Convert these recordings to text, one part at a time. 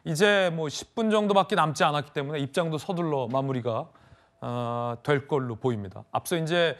이제 뭐 10분 정도밖에 남지 않았기 때문에 입장도 서둘러 마무리가 될 걸로 보입니다. 앞서 이제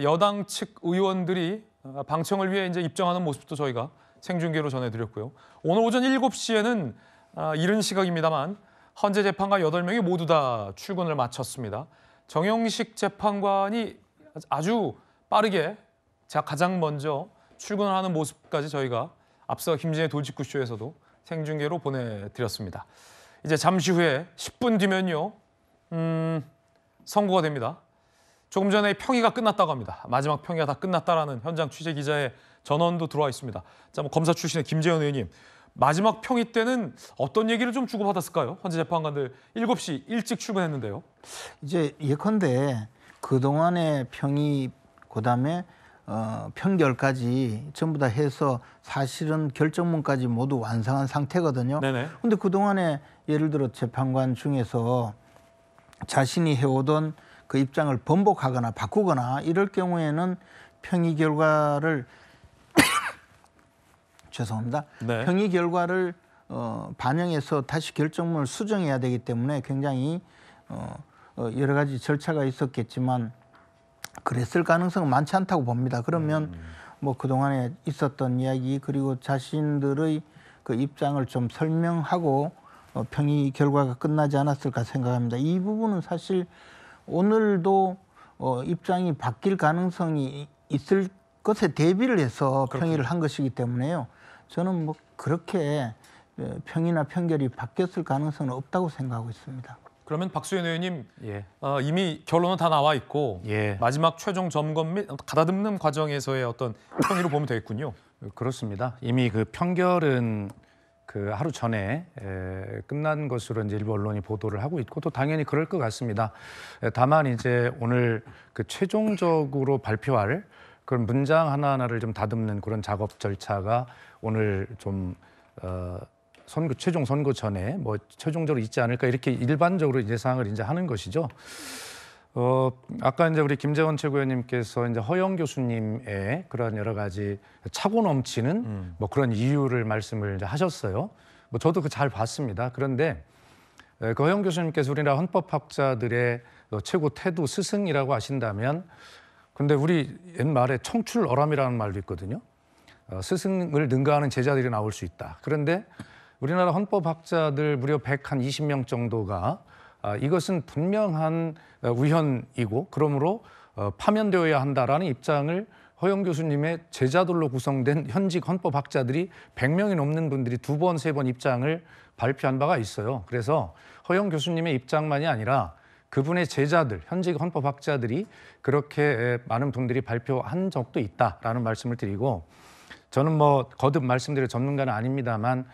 여당 측 의원들이 방청을 위해 이제 입장하는 모습도 저희가 생중계로 전해드렸고요. 오늘 오전 7시에는 이른 시각입니다만 헌재 재판관 8명이 모두 다 출근을 마쳤습니다. 정영식 재판관이 아주 빠르게 가장 먼저 출근을 하는 모습까지 저희가 앞서 김진의 돌직구쇼에서도 생중계로 보내드렸습니다. 이제 잠시 후에 10분 뒤면요. 선고가 됩니다. 조금 전에 평의가 끝났다고 합니다. 마지막 평의가 다 끝났다라는 현장 취재 기자의 전원도 들어와 있습니다. 자, 뭐 검사 출신의 김재현 의원님, 마지막 평의 때는 어떤 얘기를 좀 주고받았을까요? 헌재 재판관들 7시 일찍 출근했는데요. 이제 예컨대 그동안의 평의, 그다음에 평결까지 전부 다 해서 사실은 결정문까지 모두 완성한 상태거든요. 그런데 그동안에 예를 들어 재판관 중에서 자신이 해오던 그 입장을 번복하거나 바꾸거나 이럴 경우에는 평의 결과를 죄송합니다. 평의 결과를 반영해서 다시 결정문을 수정해야 되기 때문에 굉장히 여러 가지 절차가 있었겠지만 그랬을 가능성은 많지 않다고 봅니다. 그러면 뭐 그동안에 있었던 이야기 그리고 자신들의 그 입장을 좀 설명하고 평의 결과가 끝나지 않았을까 생각합니다. 이 부분은 사실 오늘도 입장이 바뀔 가능성이 있을 것에 대비를 해서 평의를 한 것이기 때문에요. 저는 뭐 그렇게 평의나 평결이 바뀌었을 가능성은 없다고 생각하고 있습니다. 그러면 박수현 의원님, 이미 결론은 다 나와 있고 마지막 최종 점검 및 가다듬는 과정에서의 어떤 평의로 보면 되겠군요. 그렇습니다. 이미 그 평결은 그 하루 전에 끝난 것으로 이제 일부 언론이 보도를 하고 있고 또 당연히 그럴 것 같습니다. 다만 이제 오늘 그 최종적으로 발표할 그런 문장 하나하나를 좀 다듬는 그런 작업 절차가 오늘 좀 최종 선고 전에 뭐 최종적으로 있지 않을까 이렇게 일반적으로 예상을 이제 하는 것이죠. 아까 이제 우리 김재원 최고위원님께서 이제 허영 교수님의 그런 여러 가지 차고 넘치는 뭐 그런 이유를 말씀을 이제 하셨어요. 뭐 저도 그 잘 봤습니다. 그런데 그 허영 교수님께서 우리나라 헌법학자들의 최고 태도 스승이라고 하신다면, 근데 우리 옛말에 청출어람이라는 말도 있거든요. 스승을 능가하는 제자들이 나올 수 있다. 그런데 우리나라 헌법학자들 무려 120명 정도가 이것은 분명한 우현이고 그러므로 파면되어야 한다라는 입장을 허영 교수님의 제자들로 구성된 현직 헌법학자들이 100명이 넘는 분들이 2번, 3번 입장을 발표한 바가 있어요. 그래서 허영 교수님의 입장만이 아니라 그분의 제자들, 현직 헌법학자들이 그렇게 많은 분들이 발표한 적도 있다라는 말씀을 드리고, 저는 뭐 거듭 말씀드릴 전문가는 아닙니다만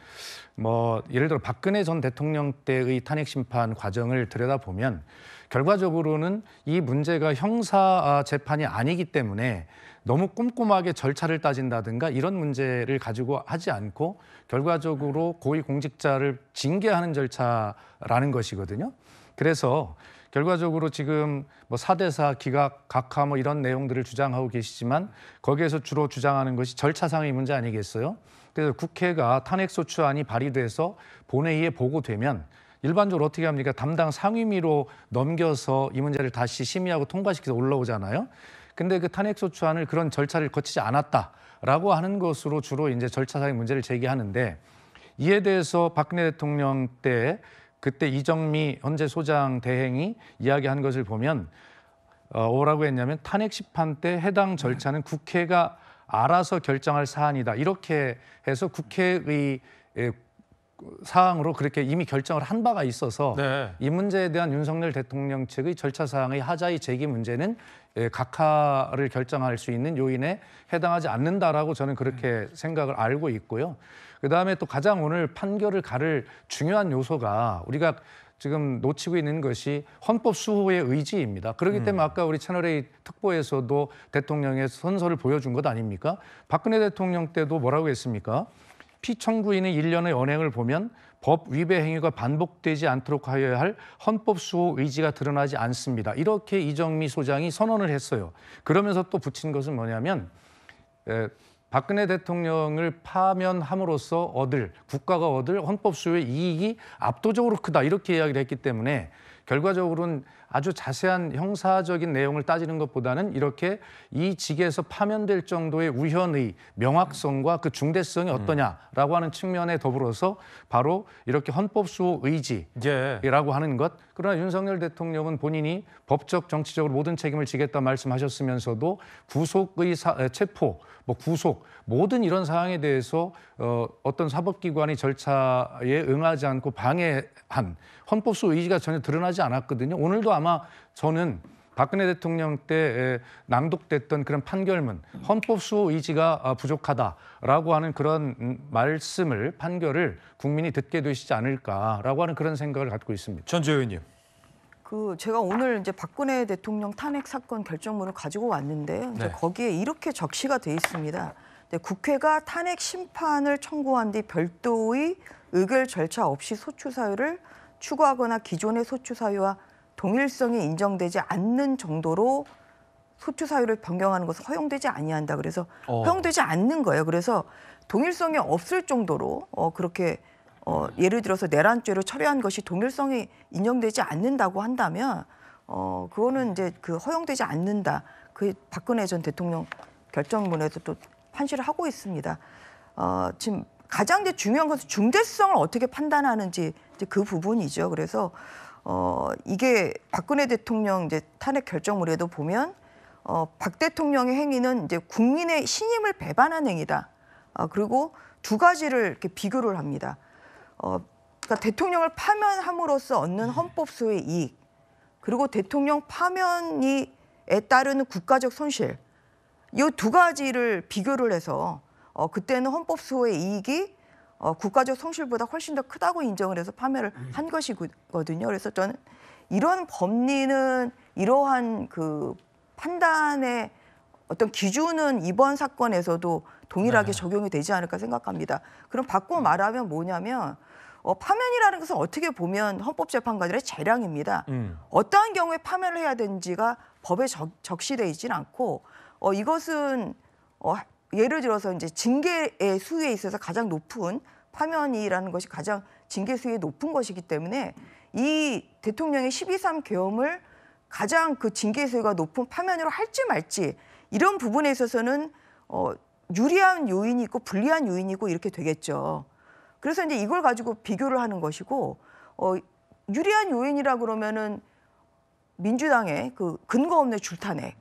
뭐 예를 들어 박근혜 전 대통령 때의 탄핵 심판 과정을 들여다보면 결과적으로는 이 문제가 형사 재판이 아니기 때문에 너무 꼼꼼하게 절차를 따진다든가 이런 문제를 가지고 하지 않고 결과적으로 고위공직자를 징계하는 절차라는 것이거든요. 그래서 결과적으로 지금 뭐 4대4 기각, 각하 뭐 이런 내용들을 주장하고 계시지만 거기에서 주로 주장하는 것이 절차상의 문제 아니겠어요? 그래서 국회가 탄핵소추안이 발의돼서 본회의에 보고되면 일반적으로 어떻게 합니까? 담당 상임위로 넘겨서 이 문제를 다시 심의하고 통과시켜서 올라오잖아요. 근데 그 탄핵소추안을 그런 절차를 거치지 않았다라고 하는 것으로 주로 이제 절차상의 문제를 제기하는데, 이에 대해서 박근혜 대통령 때 그때 이정미 헌재 소장 대행이 이야기한 것을 보면 뭐라고 했냐면 탄핵 심판 때 해당 절차는 국회가 알아서 결정할 사안이다. 이렇게 해서 국회의 사항으로 그렇게 이미 결정을 한 바가 있어서 이 문제에 대한 윤석열 대통령 측의 절차 사항의 하자의 제기 문제는 각하를 결정할 수 있는 요인에 해당하지 않는다라고 저는 그렇게 생각을 알고 있고요. 그다음에 또 가장 오늘 판결을 가를 중요한 요소가 우리가 지금 놓치고 있는 것이 헌법 수호의 의지입니다. 그렇기 때문에 아까 우리 채널A 특보에서도 대통령의 선서를 보여준 것 아닙니까? 박근혜 대통령 때도 뭐라고 했습니까? 피청구인의 1년의 언행을 보면 법 위배 행위가 반복되지 않도록 하여야 할 헌법 수호 의지가 드러나지 않습니다. 이렇게 이정미 소장이 선언을 했어요. 그러면서 또 붙인 것은 뭐냐면 박근혜 대통령을 파면함으로써 국가가 얻을 헌법 수호의 이익이 압도적으로 크다 이렇게 이야기를 했기 때문에 결과적으로는 아주 자세한 형사적인 내용을 따지는 것보다는 이렇게 이 직에서 파면될 정도의 우현의 명확성과 그 중대성이 어떠냐라고 하는 측면에 더불어서 바로 이렇게 헌법 수호 의지라고 하는 것. 그러나 윤석열 대통령은 본인이 법적 정치적으로 모든 책임을 지겠다 말씀하셨으면서도 구속의 체포, 구속 모든 이런 사항에 대해서 어떤 사법기관의 절차에 응하지 않고 방해한 헌법 수호 의지가 전혀 드러나지 않았거든요. 오늘도 아마 저는 박근혜 대통령 때 낭독됐던 그런 판결문, 헌법 수호 의지가 부족하다라고 하는 그런 판결을 국민이 듣게 되시지 않을까라고 하는 그런 생각을 갖고 있습니다. 전주혜 의원님. 제가 오늘 이제 박근혜 대통령 탄핵 사건 결정문을 가지고 왔는데요. 이제 네. 거기에 이렇게 적시가 돼 있습니다. 국회가 탄핵 심판을 청구한 뒤 별도의 의결 절차 없이 소추 사유를 추구하거나 기존의 소추 사유와 동일성이 인정되지 않는 정도로 소추 사유를 변경하는 것은 허용되지 아니한다. 그래서 허용되지 않는 거예요. 그래서 동일성이 없을 정도로 그렇게 예를 들어서 내란죄로 처리한 것이 동일성이 인정되지 않는다고 한다면 그거는 이제 허용되지 않는다. 그 박근혜 전 대통령 결정문에서 또 판시를 하고 있습니다. 지금 가장 이제 중요한 것은 중대성을 어떻게 판단하는지 이제 그 부분이죠. 그래서 이게 박근혜 대통령 이제 탄핵 결정문에도 보면 박 대통령의 행위는 이제 국민의 신임을 배반한 행위다. 그리고 두 가지를 이렇게 비교를 합니다. 그러니까 대통령을 파면함으로써 얻는 헌법 수호의 이익, 그리고 대통령 파면에 따르는 국가적 손실, 이 두 가지를 비교를 해서 그때는 헌법 수호의 이익이 국가적 손실보다 훨씬 더 크다고 인정을 해서 파면을 한 것이거든요. 그래서 저는 이런 법리는 이러한 그 판단의 어떤 기준은 이번 사건에서도 동일하게 적용이 되지 않을까 생각합니다. 그럼 바꿔 말하면 뭐냐면 파면이라는 것은 어떻게 보면 헌법재판관들의 재량입니다. 어떠한 경우에 파면을 해야 되는지가 법에 적시되어 있지는 않고 이것은 예를 들어서 이제 징계의 수위에 있어서 가장 높은 파면이라는 것이 가장 징계 수위에 높은 것이기 때문에 이 대통령의 12.3 계엄을 가장 그 징계 수위가 높은 파면으로 할지 말지 이런 부분에 있어서는 유리한 요인이 있고 불리한 요인이 있고 이렇게 되겠죠. 그래서 이제 이걸 가지고 비교를 하는 것이고 유리한 요인이라 그러면은 민주당의 그 근거 없는 줄탄핵,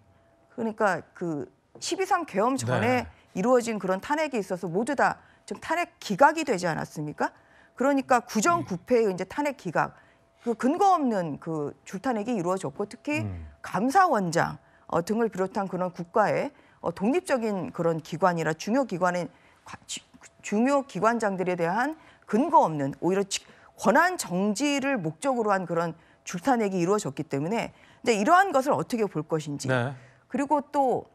그러니까 그 12.3 계엄 전에 이루어진 그런 탄핵에 있어서 모두 다 지금 탄핵 기각이 되지 않았습니까? 그러니까 구정구패의 이제 탄핵 기각, 그 근거 없는 그 줄탄핵이 이루어졌고 특히 감사원장 등을 비롯한 그런 국가의 독립적인 그런 기관이라 중요 기관장들에 대한 근거 없는 오히려 권한 정지를 목적으로 한 그런 줄탄핵이 이루어졌기 때문에 이제 이러한 것을 어떻게 볼 것인지 그리고 또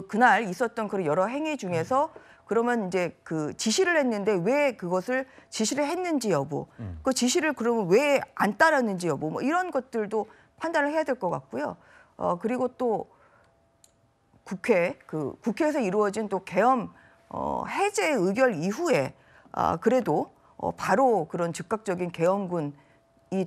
그날 있었던 그런 여러 행위 중에서 그러면 이제 그 지시를 했는데 왜 그것을 지시를 했는지 여부, 그 지시를 그러면 왜 안 따랐는지 여부, 뭐 이런 것들도 판단을 해야 될 것 같고요. 그리고 또 국회에서 이루어진 또 계엄 해제 의결 이후에 그래도 바로 그런 즉각적인 계엄군이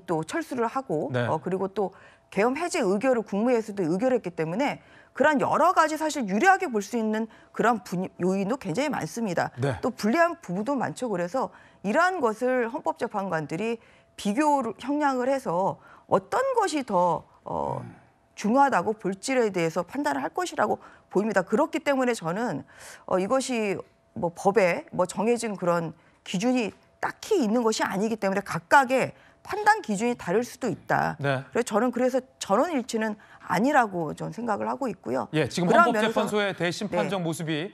또 철수를 하고 그리고 또 계엄 해제 의결을 국무회에서도 의결했기 때문에 그런 여러 가지 사실 유리하게 볼 수 있는 그런 요인도 굉장히 많습니다. 또 불리한 부분도 많죠. 그래서 이러한 것을 헌법재판관들이 비교 형량을 해서 어떤 것이 더 중요하다고 볼지에 대해서 판단을 할 것이라고 보입니다. 그렇기 때문에 저는 이것이 뭐 법에 뭐 정해진 그런 기준이 딱히 있는 것이 아니기 때문에 각각의 판단 기준이 다를 수도 있다. 그래서 저는 그래서 전원일치는 아니라고 저는 생각을 하고 있고요. 지금 헌법재판소의 대심판정 모습이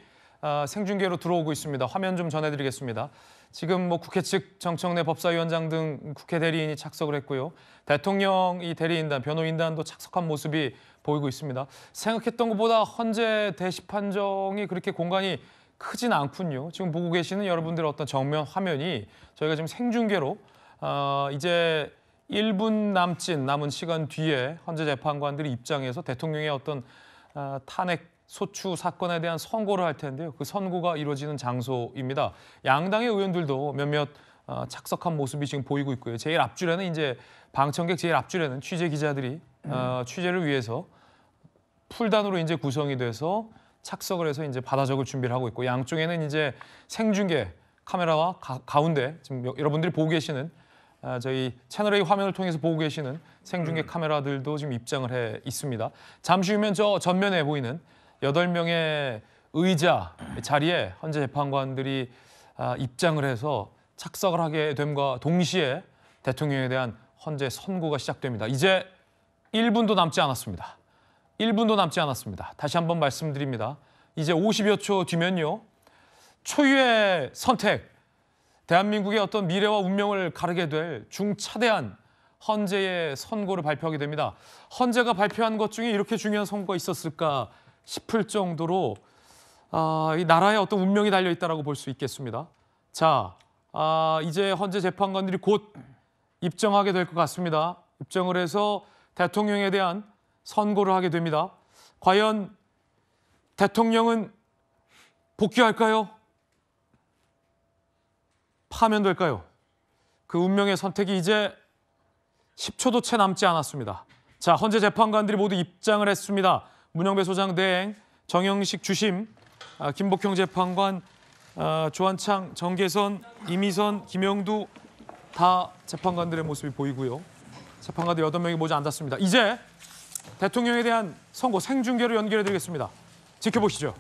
생중계로 들어오고 있습니다. 화면 좀 전해드리겠습니다. 지금 뭐 국회 측 정청래 법사위원장 등 국회 대리인이 착석을 했고요. 대통령이 대리인단, 변호인단도 착석한 모습이 보이고 있습니다. 생각했던 것보다 헌재 대심판정이 그렇게 공간이 크진 않군요. 지금 보고 계시는 여러분들의 어떤 정면 화면이 저희가 지금 생중계로 이제 1분 남은 시간 뒤에 헌재 재판관들이 입장해서 대통령의 어떤 탄핵 소추 사건에 대한 선고를 할 텐데요. 그 선고가 이루어지는 장소입니다. 양당의 의원들도 몇몇 착석한 모습이 지금 보이고 있고요. 제일 앞줄에는 이제 방청객 제일 앞줄에는 취재 기자들이 취재를 위해서 풀단으로 이제 구성이 돼서 착석을 해서 이제 받아 적을 준비를 하고 있고, 양쪽에는 이제 생중계 카메라와 가운데 지금 여러분들이 보고 계시는 저희 채널A 화면을 통해서 보고 계시는 생중계 카메라들도 지금 입장을 해 있습니다. 잠시 후면 저 전면에 보이는 8명의 의자 자리에 헌재 재판관들이 입장을 해서 착석을 하게 됨과 동시에 대통령에 대한 헌재 선고가 시작됩니다. 이제 1분도 남지 않았습니다. 1분도 남지 않았습니다. 다시 한번 말씀드립니다. 이제 50여 초 뒤면요. 초유의 선택, 대한민국의 어떤 미래와 운명을 가르게 될 중차대한 헌재의 선고를 발표하게 됩니다. 헌재가 발표한 것 중에 이렇게 중요한 선고가 있었을까 싶을 정도로 이 나라의 어떤 운명이 달려있다고 볼 수 있겠습니다. 자, 이제 헌재 재판관들이 곧 입정하게 될 것 같습니다. 입정을 해서 대통령에 대한 선고를 하게 됩니다. 과연 대통령은 복귀할까요? 파면될까요? 그 운명의 선택이 이제 10초도 채 남지 않았습니다. 자, 헌재 재판관들이 모두 입장을 했습니다. 문영배 소장 대행, 정영식 주심, 김복형 재판관, 조한창, 정계선, 이미선, 김영두 다 재판관들의 모습이 보이고요. 재판관들 8명이 모두 앉았습니다. 이제 대통령에 대한 선고 생중계로 연결해드리겠습니다. 지켜보시죠.